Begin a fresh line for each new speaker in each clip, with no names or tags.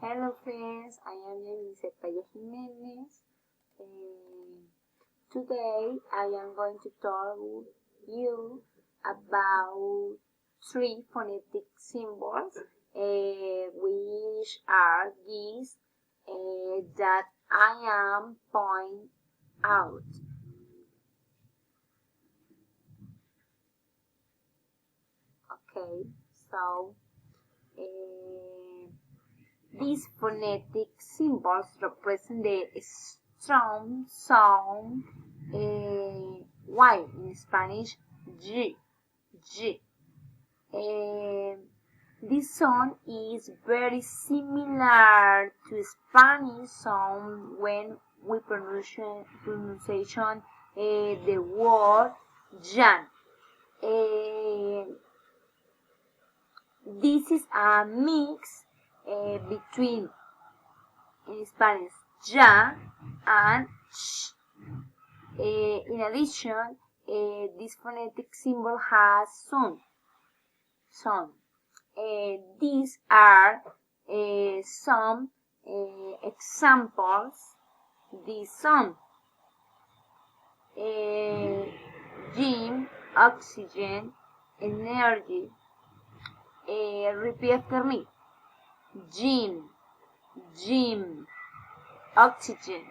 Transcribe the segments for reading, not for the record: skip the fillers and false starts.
Hello friends, I am Elise Paya Jimenez. Today I am going to talk with you about three phonetic symbols, which are these that I am pointing out. Okay, so these phonetic symbols represent the strong sound Y in Spanish, G. G. This sound is very similar to Spanish sound when we pronunciation the word Jan. This is a mix between, in Spanish, ya and sh. In addition, this phonetic symbol has sound. These are some examples. The sound, gym, oxygen, energy. Repeat after me. Gym, oxygen,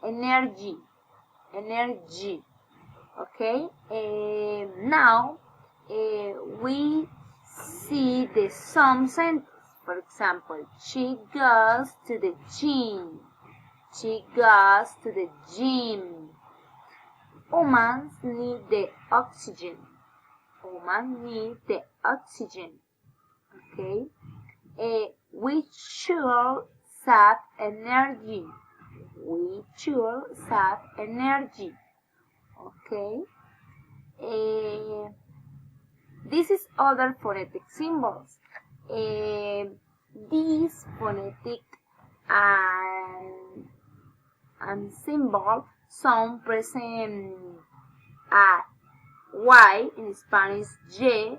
energy. Okay, now we see the some sentence. For example, she goes to the gym. Humans need the oxygen. Okay, we should save energy. Okay, this is other phonetic symbols. These phonetic and symbol son present a Y in Spanish, Y,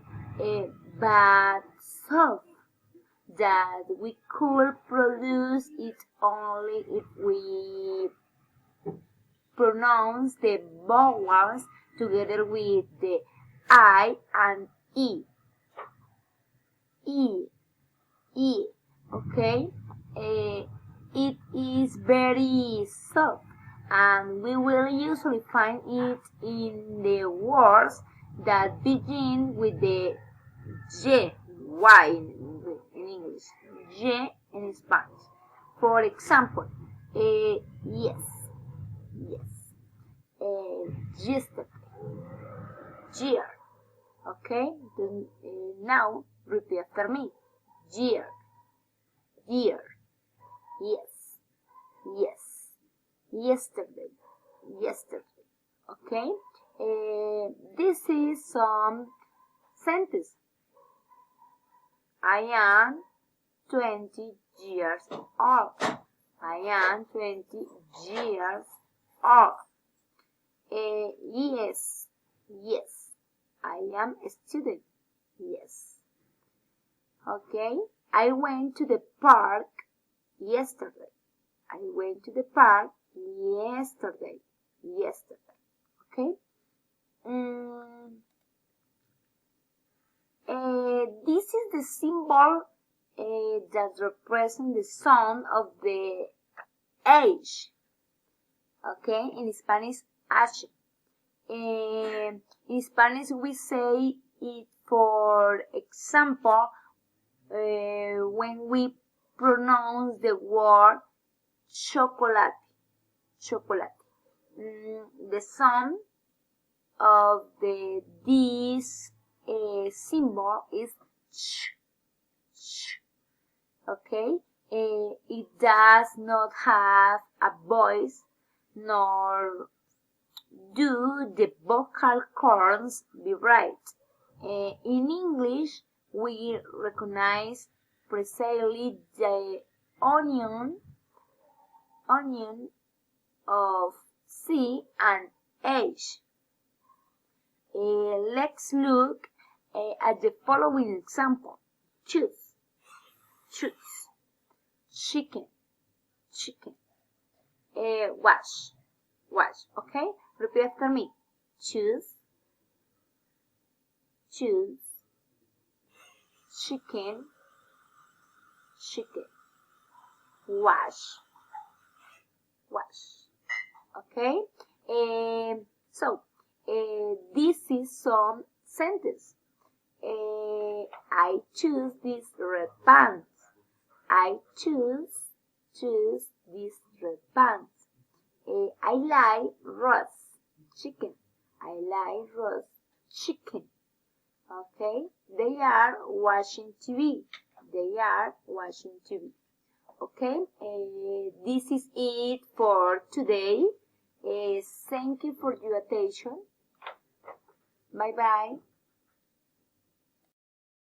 but soft that we could produce it only if we pronounce the vowels together with the I and E. Okay? It is very soft, and we will usually find it in the words that begin with the Y in English, Y in Spanish. For example, yes, yesterday, year. Okay, now repeat after me. Year, yes, yesterday. Okay, this is some sentence. I am 20 years old. Yes, I am a student. Yes. Okay, I went to the park yesterday. Okay. This is the symbol that represents the sound of the H. Okay, in Spanish, H. In Spanish, we say it, for example, when we pronounce the word chocolate. The sound of this symbol is ch. Okay, it does not have a voice, nor do the vocal cords vibrate. In English, we recognize precisely the union of C and H. Let's look at the following example. Choose. choose. Chicken, chicken. Wash, wash. Okay? Repeat after me. Choose, choose. Chicken, chicken. Wash, wash. Okay? This is some sentence. I choose these red pants. I choose these red pants. I like roast chicken. I like roast chicken. Okay? They are watching TV. They are watching TV. Okay? This is it for today. Thank you for your attention. Bye bye.